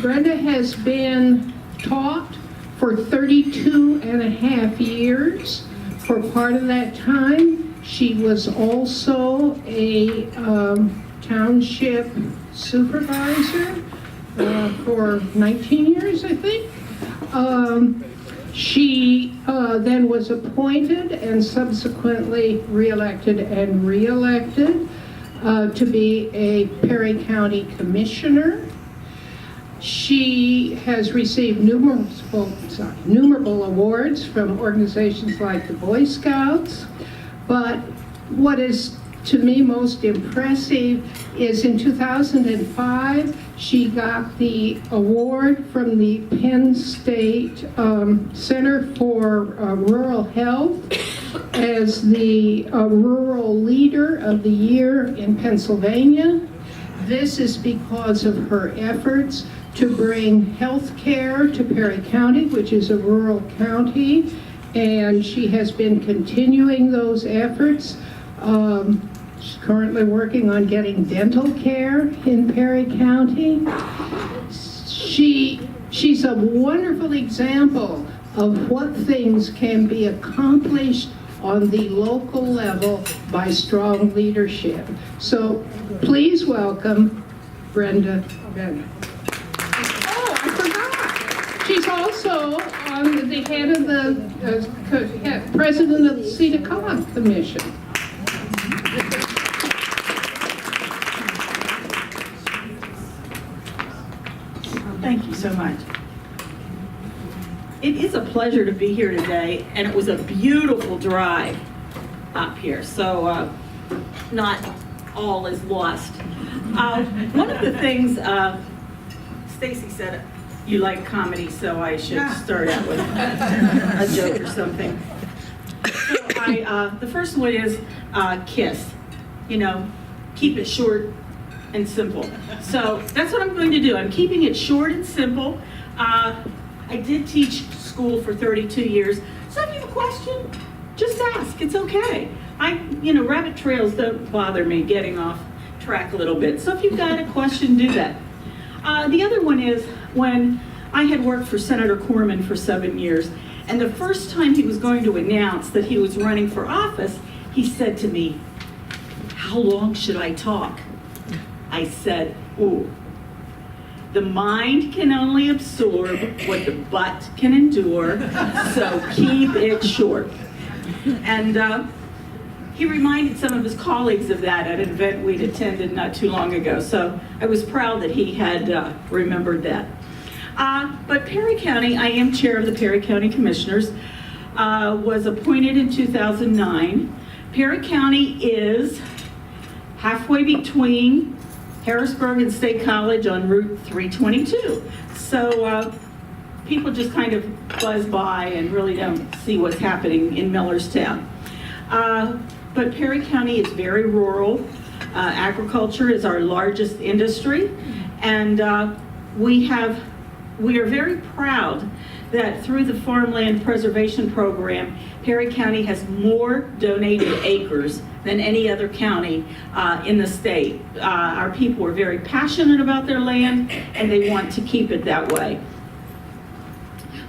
Brenda has been taught for 32 and a half years. For part of that time, she was also a township supervisor for 19 years, I think. She then was appointed and subsequently reelected to be a Perry County Commissioner. She has received numerable awards from organizations like the Boy Scouts, but what is to me most impressive is in 2005 she got the award from the Penn State Center for Rural Health as the Rural Leader of the Year in Pennsylvania. This is because of her efforts to bring health care to Perry County, which is a rural county, and she has been continuing those efforts. She's currently working on getting dental care in Perry County. She's a wonderful example of what things can be accomplished on the local level by strong leadership. So please welcome Brenda Benner. Oh, I forgot. She's also on the head of the president of the SEDA-COG Commission. Thank you so much. It is a pleasure to be here today, and it was a beautiful drive up here, so not all is lost. One of the things, Stacy said you like comedy, so I should start out with a joke or something. So the first one is KISS. You know, keep it short and simple. So that's what I'm going to do. I'm keeping it short and simple. I did teach school for 32 years. So if you have a question, just ask. It's okay. Rabbit trails don't bother me getting off track a little bit. So if you've got a question, do that. The other one is when I had worked for Senator Corman for 7 years, and the first time he was going to announce that he was running for office, he said to me, "How long should I talk?" I said, "Ooh, the mind can only absorb what the butt can endure, so keep it short." And he reminded some of his colleagues of that at an event we'd attended not too long ago, so I was proud that he had remembered that. But Perry County, I am chair of the Perry County Commissioners, was appointed in 2009. Perry County is halfway between Harrisburg and State College on Route 322. So people just kind of buzz by and really don't see what's happening in Millerstown. But Perry County is very rural. Agriculture is our largest industry, and we are very proud that through the Farmland Preservation Program, Perry County has more donated acres than any other county in the state. Our people are very passionate about their land, and they want to keep it that way.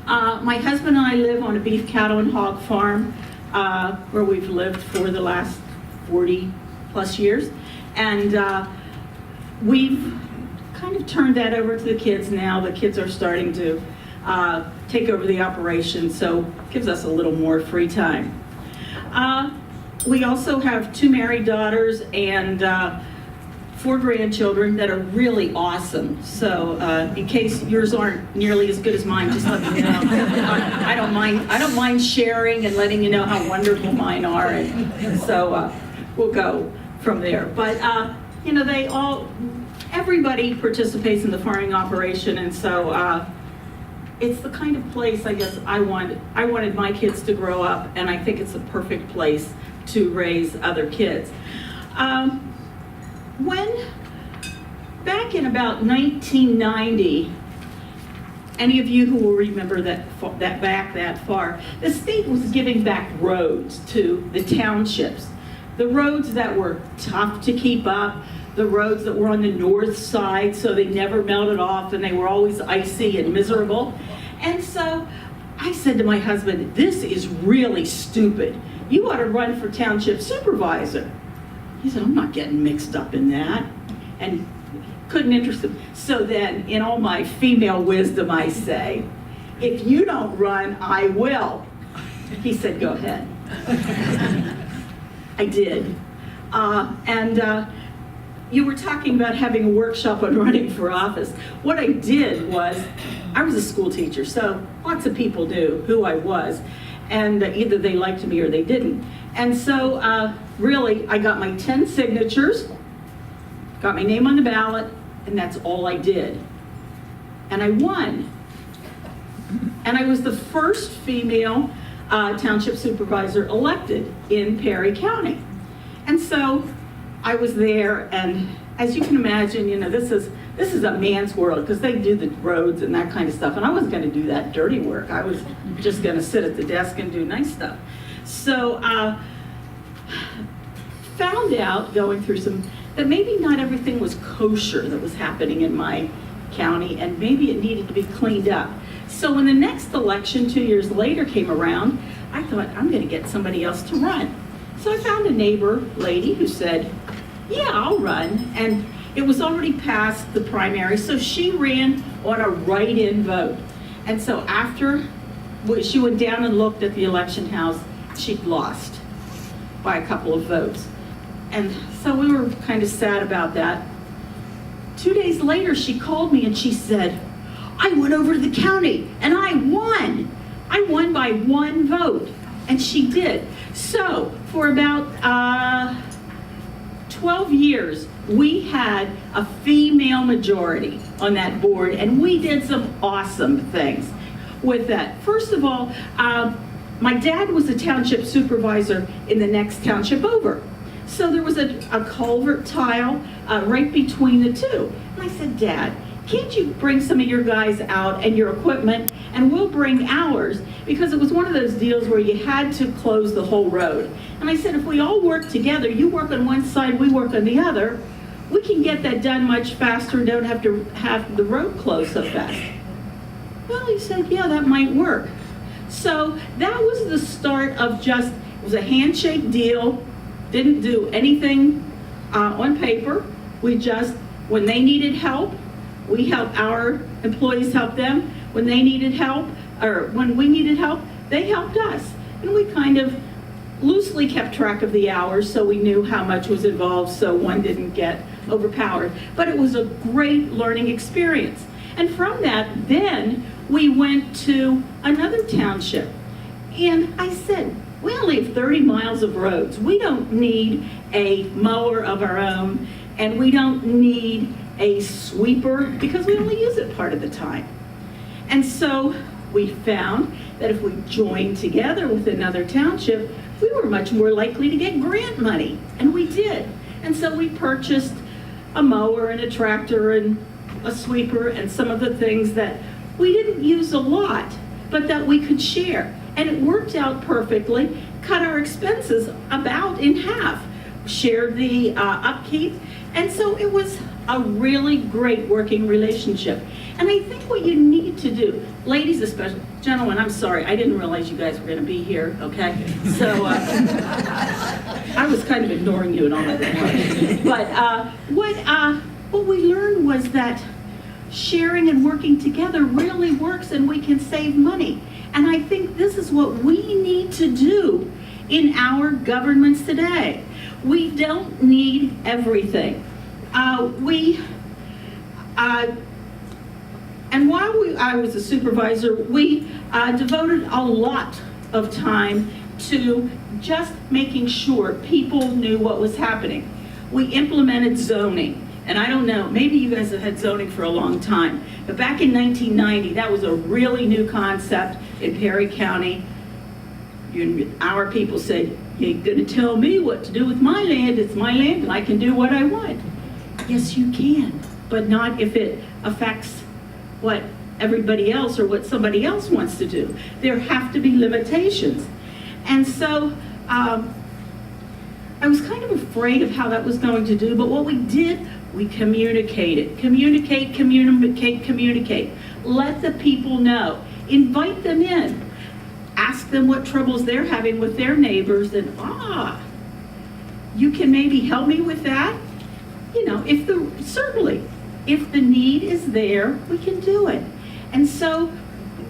My husband and I live on a beef, cattle, and hog farm where we've lived for the last 40 plus years, and we've kind of turned that over to the kids now. The kids are starting to take over the operation, so it gives us a little more free time. We also have 2 married daughters and 4 grandchildren that are really awesome. So in case yours aren't nearly as good as mine, just let me know. I don't mind sharing and letting you know how wonderful mine are, and so we'll go from there. But everybody participates in the farming operation, and so it's the kind of place I guess I wanted my kids to grow up, and I think it's a perfect place to raise other kids. When back in about 1990, any of you who will remember that far, the state was giving back roads to the townships. The roads that were tough to keep up, the roads that were on the north side, so they never melted off and they were always icy and miserable. And so I said to my husband, this is really stupid. You ought to run for township supervisor. He said, I'm not getting mixed up in that. And couldn't interest him. So then, in all my female wisdom, I say, if you don't run, I will. He said, go ahead. I did. You were talking about having a workshop on running for office. What I did was, I was a school teacher, so lots of people knew who I was, and either they liked me or they didn't. And so, really, I got my 10 signatures, got my name on the ballot, and that's all I did. And I won. And I was the first female township supervisor elected in Perry County. And so I was there, and as you can imagine, you know, this is a man's world, because they do the roads and that kind of stuff, and I wasn't going to do that dirty work. I was just going to sit at the desk and do nice stuff. So found out, going through that maybe not everything was kosher that was happening in my county, and maybe it needed to be cleaned up. So when the next election 2 years later came around, I thought, I'm going to get somebody else to run. So I found a neighbor lady who said, yeah, I'll run. And it was already past the primary, so she ran on a write-in vote. And so after she went down and looked at the election house, she'd lost by a couple of votes. And so we were kind of sad about that. 2 days later, she called me and she said, I went over to the county and I won. I won by 1 vote. And she did. So for about 12 years, we had a female majority on that board, and we did some awesome things with that. First of all, my dad was a township supervisor in the next township over. So there was a culvert tile right between the two. And I said, Dad, can't you bring some of your guys out and your equipment, and we'll bring ours? Because it was one of those deals where you had to close the whole road. And I said, if we all work together, you work on one side, we work on the other, we can get that done much faster and don't have to have the road closed so fast. Well, he said, yeah, that might work. So that was the start of it was a handshake deal, didn't do anything on paper. We just, when they needed help, we helped, our employees helped them. When they needed help, or when we needed help, they helped us. And we kind of loosely kept track of the hours so we knew how much was involved so one didn't get overpowered. But it was a great learning experience. And from that, then we went to another township. And I said, we only have 30 miles of roads. We don't need a mower of our own, and we don't need a sweeper because we only use it part of the time. And so we found that if we joined together with another township, we were much more likely to get grant money, and we did. And so we purchased a mower and a tractor and a sweeper and some of the things that we didn't use a lot, but that we could share. And it worked out perfectly, cut our expenses about in half, shared the upkeep, and so it was a really great working relationship. And I think what you need to do, ladies especially, gentlemen, I'm sorry, I didn't realize you guys were going to be here, okay? So I was kind of ignoring you and all that. But what we learned was that sharing and working together really works, and we can save money. And I think this is what we need to do in our governments today. We don't need everything. And while I was a supervisor, we devoted a lot of time to just making sure people knew what was happening. We implemented zoning. And I don't know, maybe you guys have had zoning for a long time, but back in 1990, that was a really new concept in Perry County. Our people said, you're gonna tell me what to do with my land, it's my land and I can do what I want. Yes, you can, but not if it affects what everybody else or what somebody else wants to do. There have to be limitations. And so I was kind of afraid of how that was going to do, but what we did, we communicated. Communicate, communicate, communicate. Let the people know. Invite them in. Ask them what troubles they're having with their neighbors, and you can maybe help me with that? You know, certainly, if the need is there, we can do it. And so,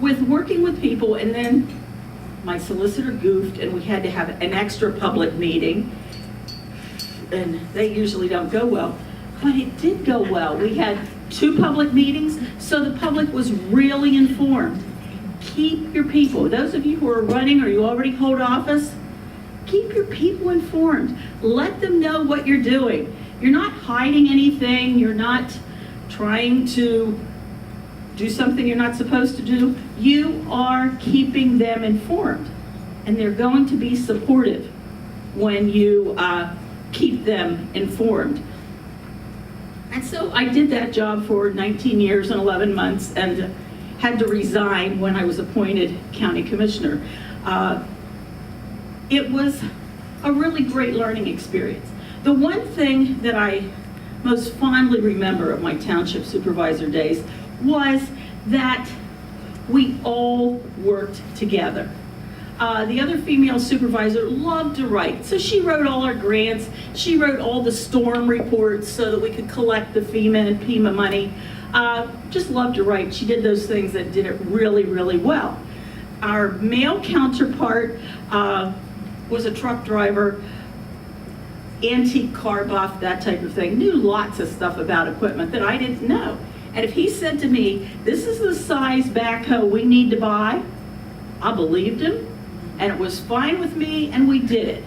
with working with people, and then my solicitor goofed, and we had to have an extra public meeting, and they usually don't go well, but it did go well. We had 2 public meetings, so the public was really informed. Keep your people, those of you who are running or you already hold office, keep your people informed. Let them know what you're doing. You're not hiding anything. You're not trying to do something you're not supposed to do. You are keeping them informed. And they're going to be supportive when you keep them informed. And so I did that job for 19 years and 11 months and had to resign when I was appointed county commissioner. It was a really great learning experience. The one thing that I most fondly remember of my township supervisor days was that we all worked together. The other female supervisor loved to write, so she wrote all our grants. She wrote all the storm reports so that we could collect the FEMA and PEMA money. Just loved to write. She did those things that did it really, really well. Our male counterpart was a truck driver, antique car buff, that type of thing, knew lots of stuff about equipment that I didn't know. And if he said to me, this is the size backhoe we need to buy, I believed him, and it was fine with me, and we did it.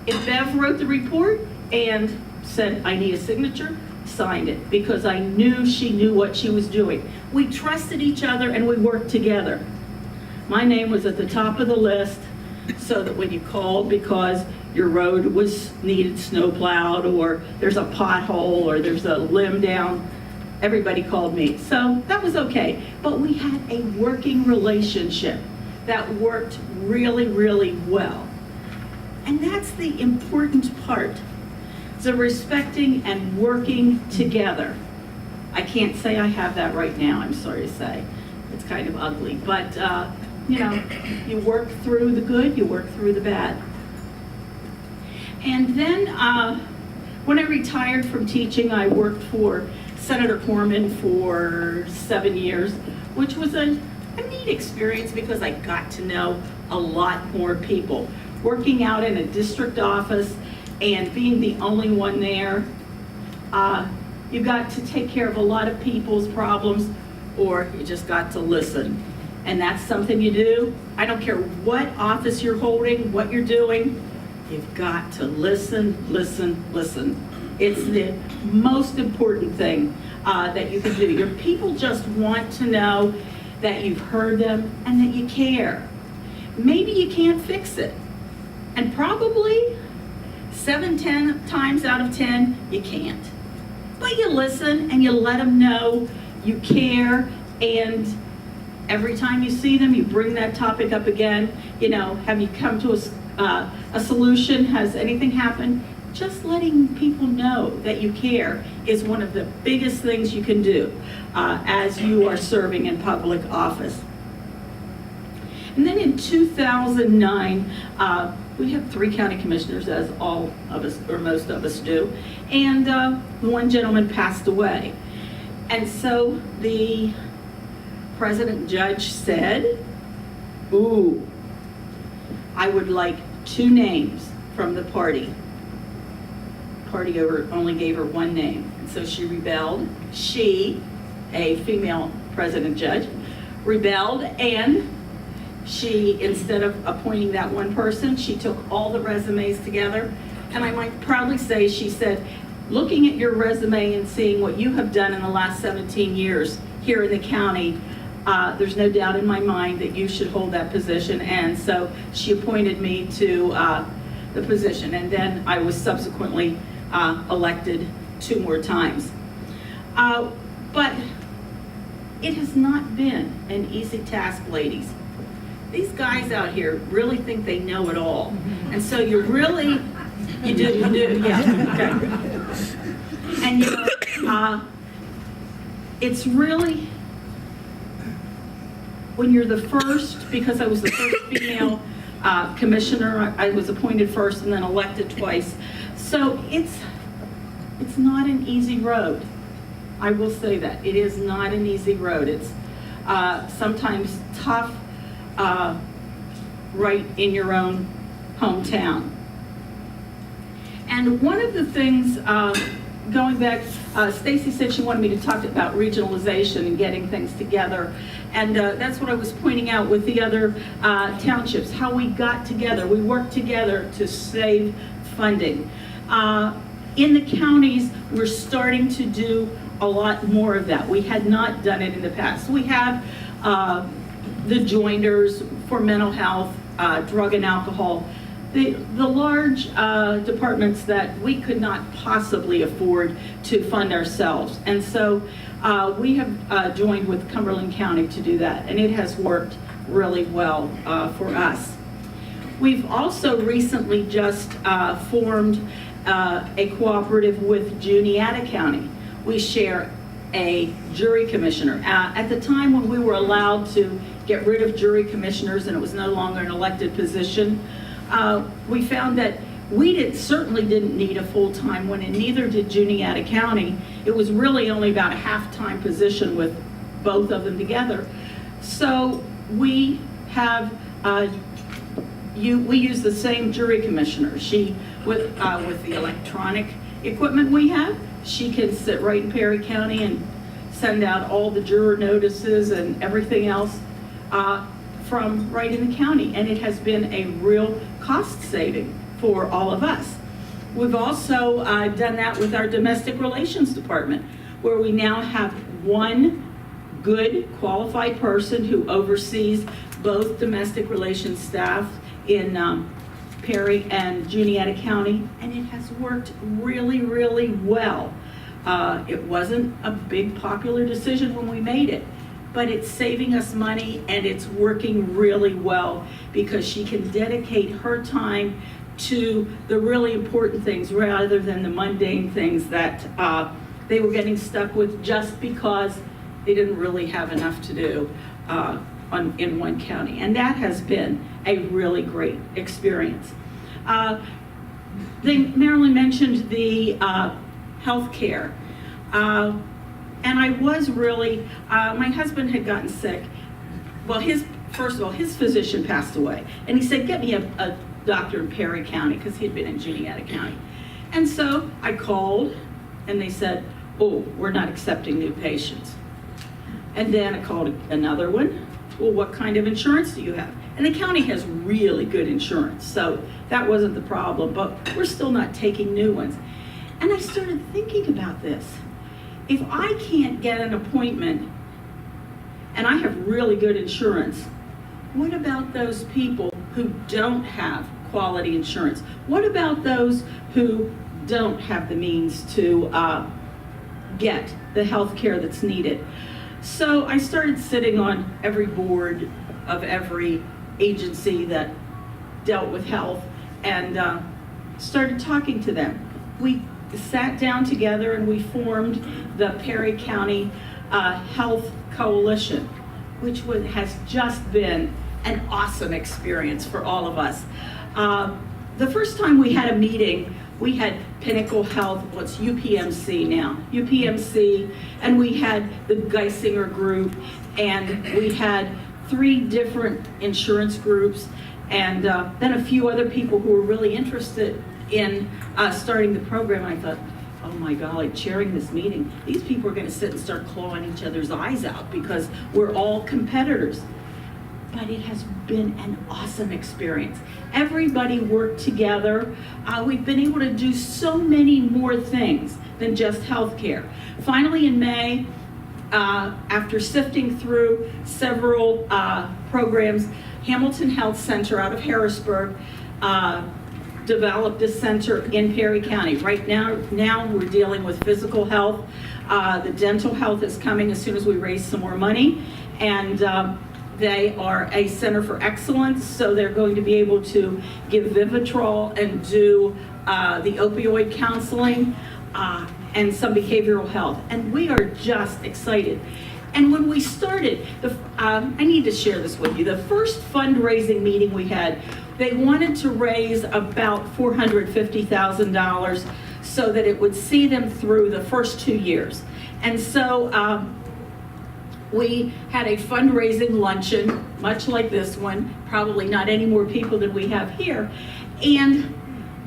If Bev wrote the report and said, I need a signature, signed it, because I knew she knew what she was doing. We trusted each other, and we worked together. My name was at the top of the list, so that when you called because your road needed snow plowed, or there's a pothole, or there's a limb down, everybody called me. So that was okay. But we had a working relationship that worked really, really well. And that's the important part. So respecting and working together. I can't say I have that right now, I'm sorry to say. It's kind of ugly. But, you know, you work through the good, you work through the bad. And then when I retired from teaching, I worked for Senator Corman for 7 years, which was a neat experience because I got to know a lot more people. Working out in a district office and being the only one there, you got to take care of a lot of people's problems, or you just got to listen. And that's something you do. I don't care what office you're holding, what you're doing, you've got to listen, listen, listen. It's the most important thing that you can do. Your people just want to know that you've heard them and that you care. Maybe you can't fix it. And probably 10 times out of 10, you can't. But you listen and you let them know you care, and every time you see them, you bring that topic up again. You know, have you come to a solution? Has anything happened? Just letting people know that you care is one of the biggest things you can do as you are serving in public office. And then in 2009, we have 3 county commissioners, as all of us, or most of us do, and one gentleman passed away. And so the president judge said, ooh, I would like 2 names from the party. Party only gave her 1 name. And so she rebelled. She, a female president judge, rebelled, and she, instead of appointing that one person, she took all the resumes together. And I might proudly say, she said, looking at your resume and seeing what you have done in the last 17 years here in the county, there's no doubt in my mind that you should hold that position. And so she appointed me to the position. And then I was subsequently elected 2 more times. But it has not been an easy task, ladies. these guys out here really think they know it all. And so you do, yeah, okay. And it's really, when you're the first, because I was the first female commissioner, I was appointed first and then elected twice. So it's not an easy road. I will say that. It is not an easy road. It's sometimes tough right in your own hometown. And one of the things, going back, Stacy said she wanted me to talk about regionalization and getting things together. And that's what I was pointing out with the other townships, how we got together. We worked together to save funding. In the counties, we're starting to do a lot more of that. We had not done it in the past. We have the joinders for mental health, drug and alcohol, the large departments that we could not possibly afford to fund ourselves. And so we have joined with Cumberland County to do that, and it has worked really well for us. We've also recently just formed a cooperative with Juniata County. We share a jury commissioner. At the time when we were allowed to get rid of jury commissioners and it was no longer an elected position, we found that we certainly didn't need a full-time one, and neither did Juniata County. It was really only about a half-time position with both of them together. So we have, we use the same jury commissioner. She, with the electronic equipment we have, she can sit right in Perry County and send out all the juror notices and everything else from right in the county. And it has been a real cost saving for all of us. We've also done that with our domestic relations department, where we now have one good qualified person who oversees both domestic relations staff in Perry and Juniata County, and it has worked really, really well. It wasn't a big popular decision when we made it, but it's saving us money and it's working really well because she can dedicate her time to the really important things rather than the mundane things that they were getting stuck with just because they didn't really have enough to do in one county. And that has been a really great experience. Marilyn mentioned the health care. And I was really, my husband had gotten sick. Well, first of all, his physician passed away. And he said, get me a doctor in Perry County, because he had been in Juniata County. And so I called, and they said, oh, we're not accepting new patients. And then I called another one. Well, what kind of insurance do you have? And the county has really good insurance, so that wasn't the problem, but we're still not taking new ones. And I started thinking about this. If I can't get an appointment and I have really good insurance, what about those people who don't have quality insurance? What about those who don't have the means to get the health care that's needed? So I started sitting on every board of every agency that dealt with health and started talking to them. We sat down together and we formed the Perry County Health Coalition, which has just been an awesome experience for all of us. The first time we had a meeting, we had Pinnacle Health, what's UPMC now, UPMC, and we had the Geisinger Group, and we had 3 different insurance groups, and then a few other people who were really interested in starting the program. I thought, oh my golly, chairing this meeting, these people are going to sit and start clawing each other's eyes out because we're all competitors. But it has been an awesome experience. Everybody worked together. We've been able to do so many more things than just healthcare. Finally, in May, after sifting through several programs, Hamilton Health Center out of Harrisburg developed a center in Perry County. Right now we're dealing with physical health. The dental health is coming as soon as we raise some more money. And They are a center for excellence, so they're going to be able to give Vivitrol and do the opioid counseling and some behavioral health. And we are just excited. And when we started, I need to share this with you. The first fundraising meeting we had, they wanted to raise about $450,000 so that it would see them through the first 2 years. And so we had a fundraising luncheon, much like this one, probably not any more people than we have here. And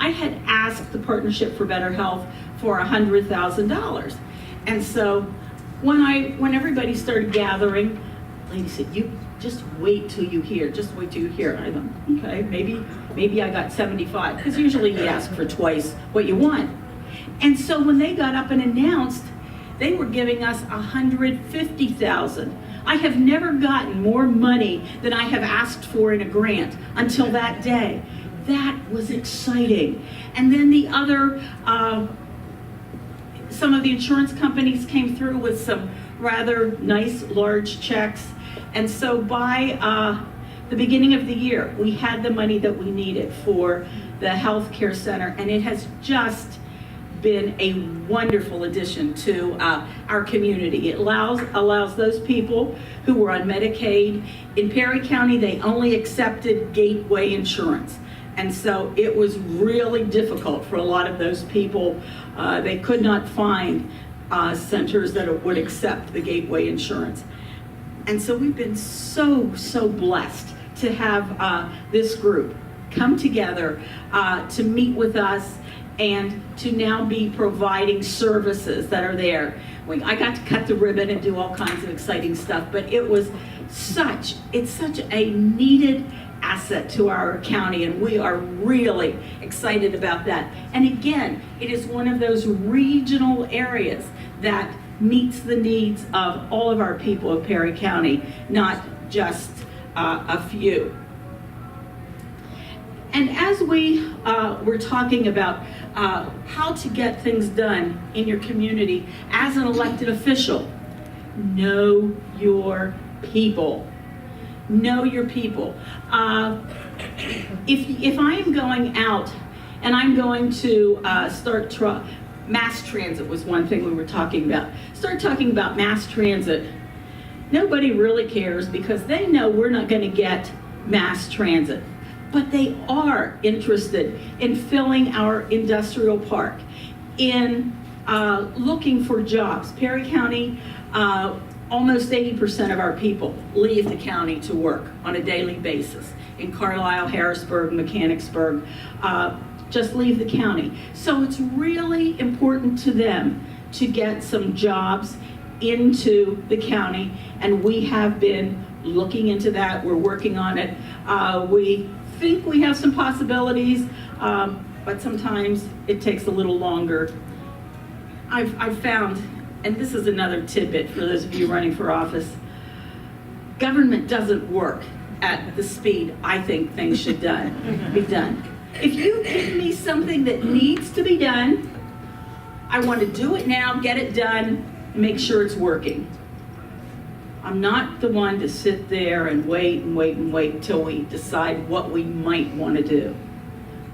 I had asked the Partnership for Better Health for $100,000. And so when everybody started gathering, the lady said, "You just wait till you hear, just wait till you hear." And I thought, okay, maybe I got 75, because usually you ask for twice what you want. And so when they got up and announced, they were giving us $150,000. I have never gotten more money than I have asked for in a grant until that day. That was exciting. And then the other, some of the insurance companies came through with some rather nice large checks. And so by the beginning of the year, we had the money that we needed for the healthcare center, and it has just been a wonderful addition to our community. It allows those people who were on Medicaid. In Perry County, they only accepted gateway insurance. And so it was really difficult for a lot of those people. They could not find centers that would accept the gateway insurance. And so we've been so blessed to have this group come together to meet with us and to now be providing services that are there. I got to cut the ribbon and do all kinds of exciting stuff, but it's such a needed asset to our county, and we are really excited about that. And again, it is one of those regional areas that meets the needs of all of our people of Perry County, not just a few. And as we were talking about how to get things done in your community as an elected official, know your people. Know your people. If I am going out and I'm going to start mass transit was one thing we were talking about. Start talking about mass transit. Nobody really cares because they know we're not going to get mass transit. But they are interested in filling our industrial park, in looking for jobs. Perry County, almost 80% of our people leave the county to work on a daily basis. In Carlisle, Harrisburg, Mechanicsburg, just leave the county. So it's really important to them to get some jobs into the county, and we have been looking into that. We're working on it. We think we have some possibilities, but sometimes it takes a little longer. I've found, and this is another tidbit for those of you running for office, government doesn't work at the speed I think things should be done. If you give me something that needs to be done, I want to do it now, get it done, and make sure it's working. I'm not the one to sit there and wait until we decide what we might want to do.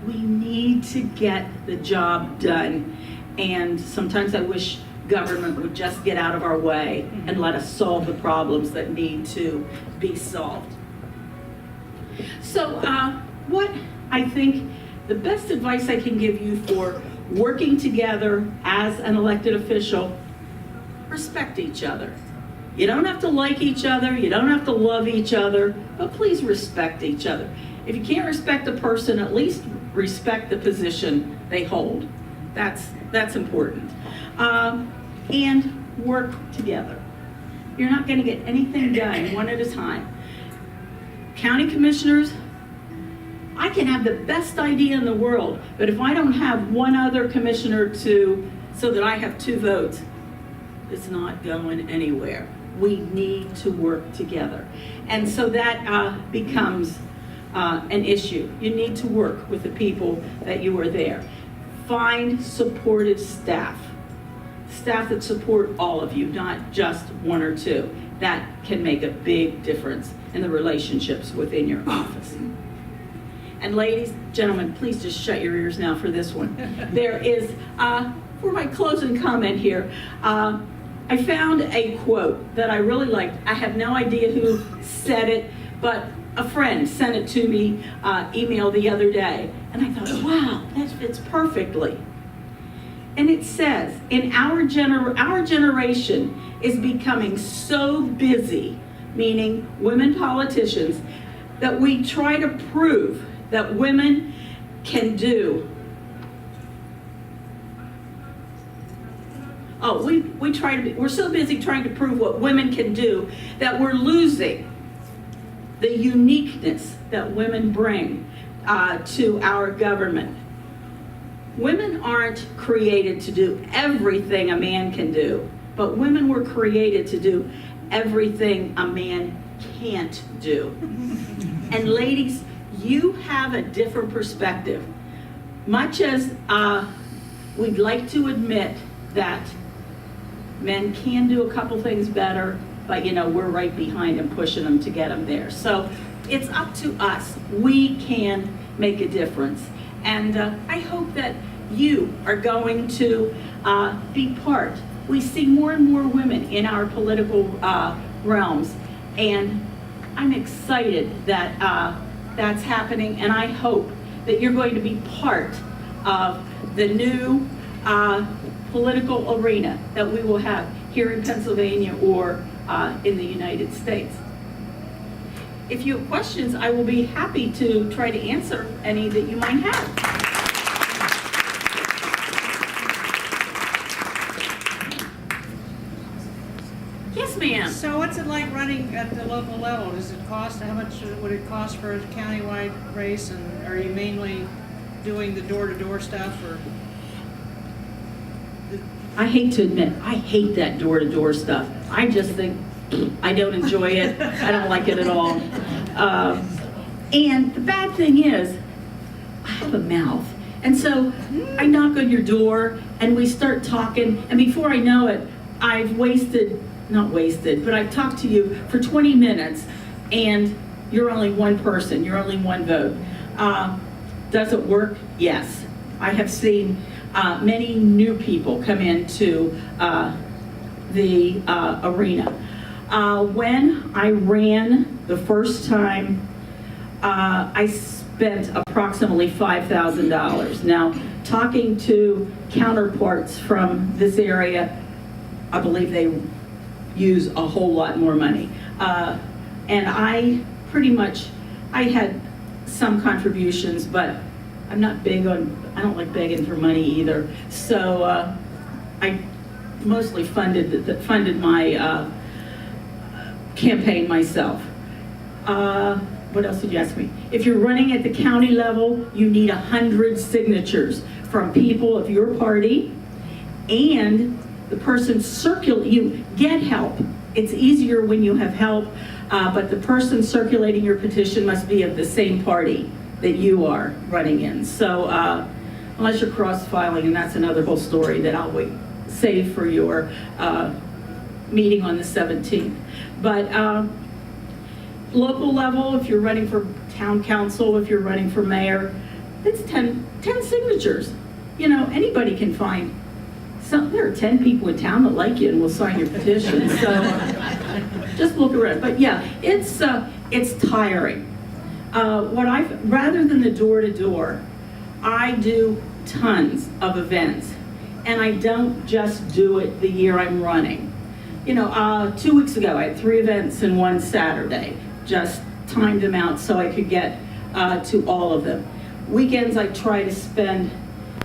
We need to get the job done, and sometimes I wish government would just get out of our way and let us solve the problems that need to be solved. So what I think the best advice I can give you for working together as an elected official, respect each other. You don't have to like each other, you don't have to love each other, but please respect each other. If you can't respect a person, at least respect the position they hold. That's important. And work together. You're not going to get anything done one at a time. County commissioners, I can have the best idea in the world, but if I don't have one other commissioner so that I have 2 votes, it's not going anywhere. We need to work together. And so that becomes an issue. You need to work with the people that you are there. Find supportive staff that support all of you, not just 1 or 2. That can make a big difference and the relationships within your office. And ladies, gentlemen, please just shut your ears now for this one. There is, for my closing comment here, I found a quote that I really liked. I have no idea who said it, but a friend sent it to me, email the other day, and I thought, wow, that fits perfectly. And it says, our generation is becoming so busy, meaning women politicians, that we try to prove that women can do. Oh, we're so busy trying to prove what women can do that we're losing the uniqueness that women bring to our government. Women aren't created to do everything a man can do, but women were created to do everything a man can't do. And ladies, you have a different perspective. Much as we'd like to admit that men can do a couple things better, but we're right behind them, pushing them to get them there. So it's up to us. We can make a difference. And I hope that you are going to be part. We see more and more women in our political realms, and I'm excited that that's happening, and I hope that you're going to be part of the new political arena that we will have here in Pennsylvania or in the United States. If you have questions, I will be happy to try to answer any that you might have. Yes, ma'am. So what's it like running at the local level? Does it cost, how much would it cost for a countywide race? And are you mainly doing the door-to-door stuff, or? I hate to admit, I hate that door-to-door stuff. I just think I don't enjoy it. I don't like it at all. And the bad thing is, I have a mouth. And so I knock on your door and we start talking, and before I know it, I've not wasted, but I've talked to you for 20 minutes and you're only one person, you're only one vote. Does it work? Yes. I have seen many new people come into the arena. When I ran the first time, I spent approximately $5,000. Now, talking to counterparts from this area, I believe they use a whole lot more money. And I had some contributions, but I'm not big on, I don't like begging for money either. So I mostly funded my campaign myself. What else did you ask me? If you're running at the county level, you need 100 signatures from people of your party, and the person you get help. It's easier when you have help, but the person circulating your petition must be of the same party that you are running in. So unless you're cross-filing, and that's another whole story that I'll save for your meeting on the 17th. But local level, if you're running for town council, if you're running for mayor, it's 10 signatures. Anybody can find. There are 10 people in town that like you and will sign your petition. So just look around. But yeah, it's tiring. Rather than the door-to-door, I do tons of events, and I don't just do it the year I'm running. 2 weeks ago, I had 3 events in one Saturday. Just timed them out so I could get to all of them. Weekends, I try to spend,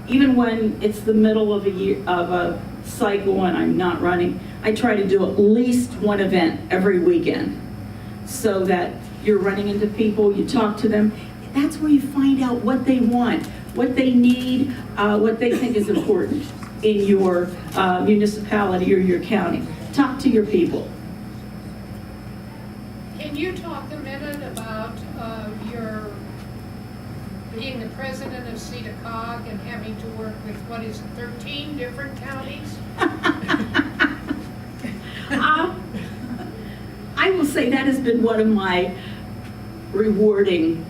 even when it's the middle of a cycle and I'm not running, I try to do at least one event every weekend, so that you're running into people, you talk to them. That's where you find out what they want, what they need, what they think is important in your municipality or your county. Talk to your people. Can you talk a minute about your being the president of SEDA-COG and having to work with, 13 different counties? I will say say that has been one of my rewarding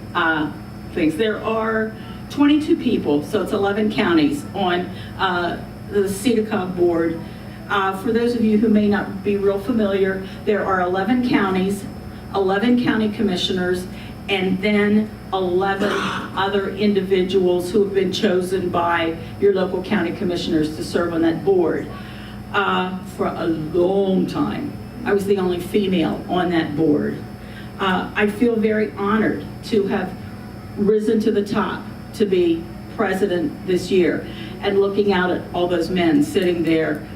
things. There are 22 people, so it's 11 counties on the SEDA-COG board. For those of you who may not be real familiar, there are 11 counties, 11 county commissioners, and then 11 other individuals who have been chosen by your local county commissioners to serve on that board. For a long time, I was the only female on that board. I feel very honored to have risen to the top to be president this year, and looking out at all those men sitting there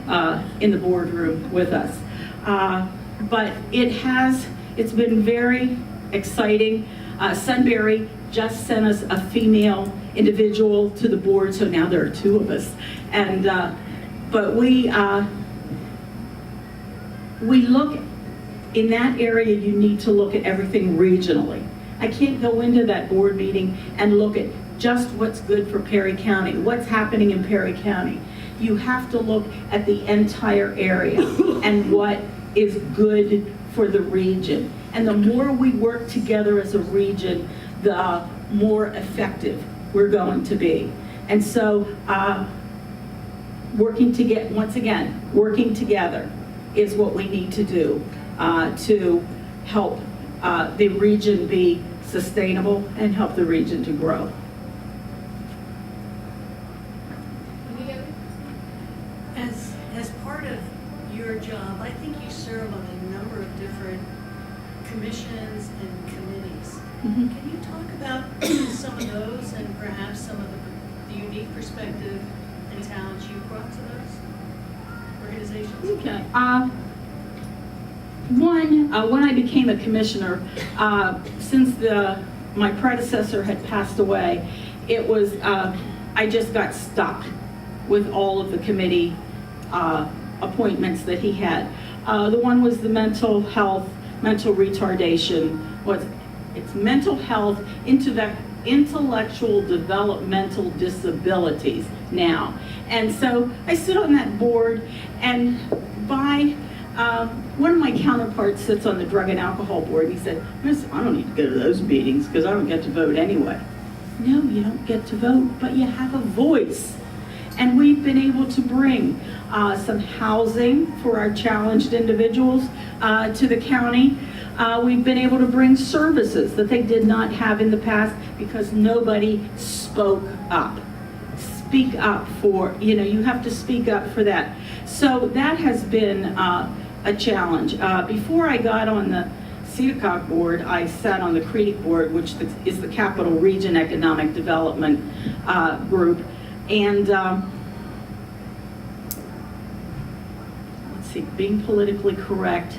in the boardroom with us. But it's been very exciting. Sunbury just sent us a female individual to the board, so now there are 2 of us. And but we look in that area. You need to look at everything regionally. I can't go into that board meeting and look at just what's good for Perry County, what's happening in Perry County. You have to look at the entire area and what is good for the region. And the more we work together as a region, the more effective we're going to be. And so working together is what we need to do to help the region be sustainable and help the region to grow. As part of your job, I think you serve on a number of different commissions and committees. Mm-hmm. Can you talk about some of those and perhaps some of the unique perspective and talents you brought to those organizations? Okay. When I became a commissioner, since my predecessor had passed away, it was I just got stuck with all of the committee appointments that he had. The one was the mental health, mental retardation. It's mental health, intellectual developmental disabilities now. And so I sit on that board, and one of my counterparts sits on the drug and alcohol board, and he said, I don't need to go to those meetings because I don't get to vote anyway. No, you don't get to vote, but you have a voice. And we've been able to bring some housing for our challenged individuals to the county. We've been able to bring services that they did not have in the past because nobody spoke up. Speak up for, you have to speak up for that. So that has been a challenge. Before I got on the SEDA-COG board, I sat on the CREDIC board, which is the Capital Region Economic Development Group. And let's see, being politically correct,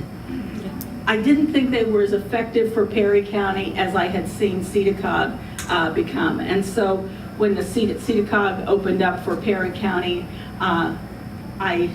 I didn't think they were as effective for Perry County as I had seen SEDA-COG become. And so when the SEDA-COG opened up for Perry County, I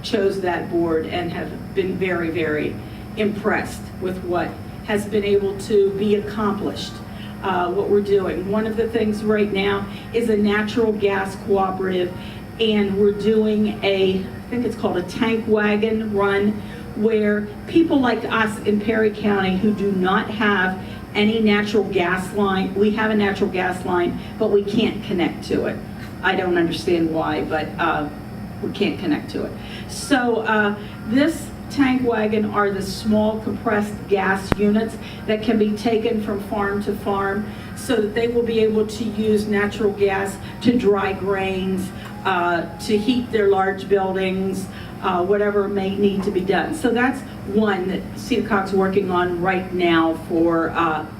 chose that board and have been very, very impressed with what has been able to be accomplished, what we're doing. One of the things right now is a natural gas cooperative, and we're doing I think it's called a tank wagon run, where people like us in Perry County who do not have any natural gas line, we have a natural gas line, but we can't connect to it. I don't understand why, but we can't connect to it. So this tank wagon are the small compressed gas units that can be taken from farm to farm so that they will be able to use natural gas to dry grains, to heat their large buildings, whatever may need to be done. So that's one that SEDA-COG's working on right now for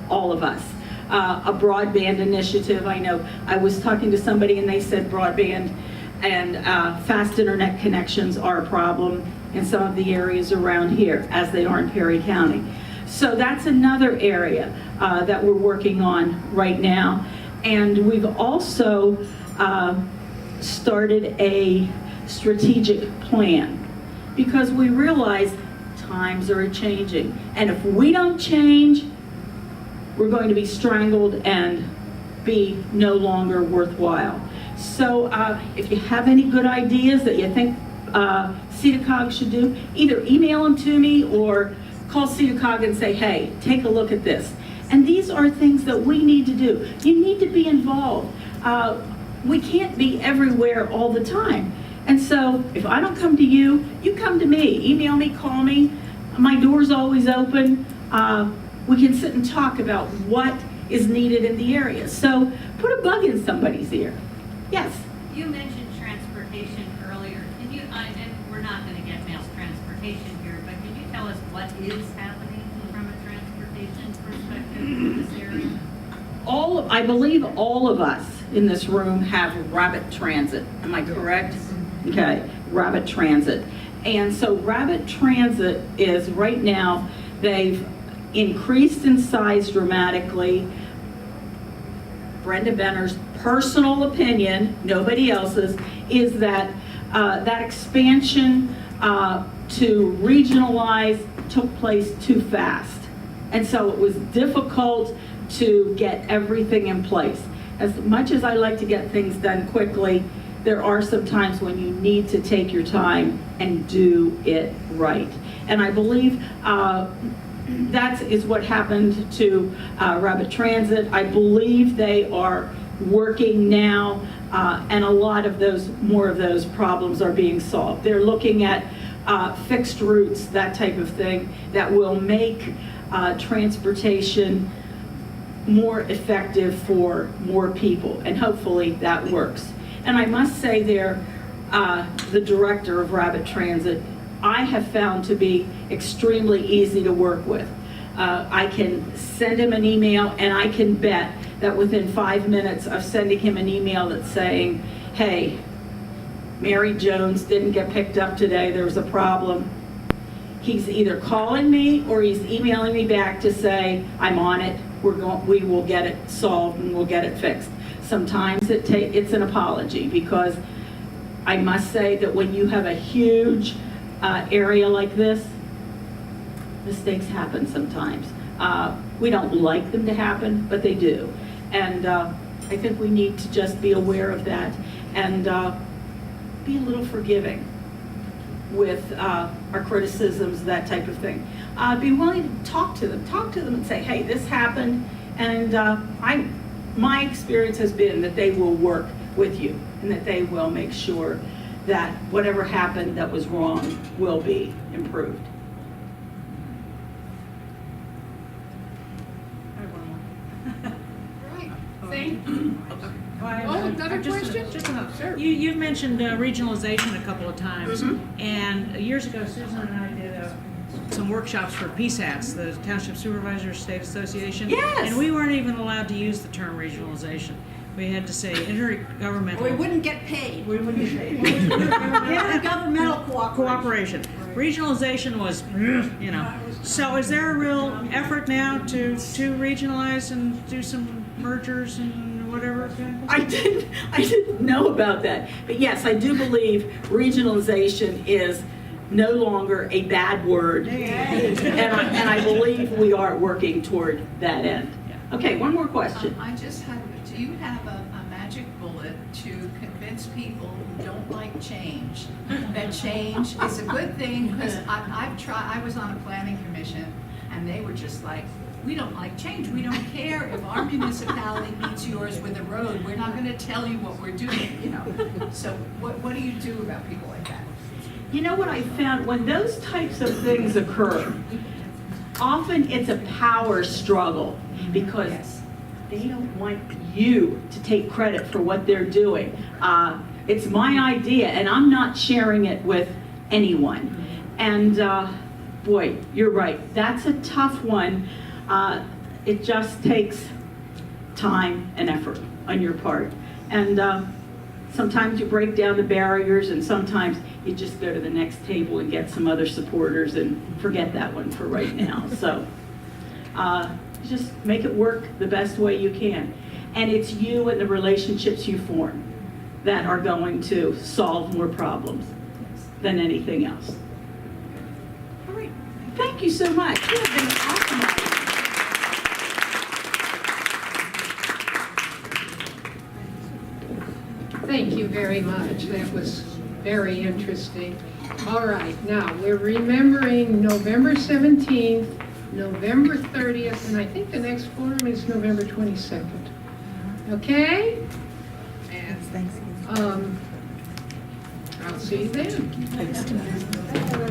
all of us. A broadband initiative. I know I was talking to somebody and they said broadband and fast internet connections are a problem in some of the areas around here, as they are in Perry County. So that's another area that we're working on right now. And we've also started a strategic plan because we realize times are changing. And if we don't change, we're going to be strangled and be no longer worthwhile. So if you have any good ideas that you think SEDA-COG should do, either email them to me or call SEDA-COG and say, hey, take a look at this. And these are things that we need to do. You need to be involved. We can't be everywhere all the time. And so if I don't come to you, you come to me. Email me, call me. My door's always open. We can sit and talk about what is needed in the area. So put a bug in somebody's ear. Yes? You mentioned transportation earlier. Can you, and we're not going to get mass transportation here, but can you tell us what is happening from a transportation perspective in this area? I believe all of us in this room have Rabbit Transit. Am I correct? Okay, Rabbit Transit. And so Rabbit Transit is right now, they've increased in size dramatically. Brenda Benner's personal opinion, nobody else's, is that that expansion to regionalize took place too fast. And so it was difficult to get everything in place. As much as I like to get things done quickly, there are some times when you need to take your time and do it right. And I believe that is what happened to Rabbit Transit. I believe they are working now, and a lot of more of those problems are being solved. They're looking at fixed routes, that type of thing, that will make transportation more effective for more people, and hopefully that works. And I must say there, the director of Rabbit Transit, I have found to be extremely easy to work with. I can send him an email, and I can bet that within 5 minutes of sending him an email that's saying, hey, Mary Jones didn't get picked up today, there was a problem. He's either calling me or he's emailing me back to say, I'm on it, we will get it solved and we'll get it fixed. Sometimes it's an apology, because I must say that when you have a huge area like this, mistakes happen sometimes. We don't like them to happen, but they do. And I think we need to just be aware of that and be a little forgiving with our criticisms, that type of thing. Be willing to talk to them and say, hey, this happened, and my experience has been that they will work with you and that they will make sure that whatever happened that was wrong will be improved. I have one more. Right, thank you. Oh, another question? Just enough. Sure. You've mentioned regionalization a couple of times, and years ago, Susan and I did some workshops for PSATs, the Township Supervisors State Association. Yes. And we weren't even allowed to use the term regionalization. We had to say intergovernmental. We wouldn't get paid. We wouldn't say. Intergovernmental cooperation. Regionalization was, you know. So is there a real effort now to regionalize and do some mergers and whatever? I didn't know about that. But yes, I do believe regionalization is no longer a bad word. And I believe we are working toward that end. Okay, one more question. I just had, do you have a magic bullet to convince people who don't like change that change is a good thing? Because I was on a planning commission and they were just like, we don't like change. We don't care if our municipality meets yours with a road. We're not going to tell you what we're doing, you know. So what do you do about people like that? You know what I found? When those types of things occur, often it's a power struggle, because they don't want you to take credit for what they're doing. It's my idea, and I'm not sharing it with anyone. And boy, you're right. That's a tough one. It just takes time and effort on your part. And sometimes you break down the barriers, and sometimes you just go to the next table and get some other supporters and forget that one for right now. So just make it work the best way you can. And it's you and the relationships you form that are going to solve more problems than anything else. All right. Thank you so much. You have been awesome. Thank you very much. That was very interesting. All right, now, we're remembering November 17th, November 30th, and I think the next forum is November 22nd. Okay? And, I'll see you then.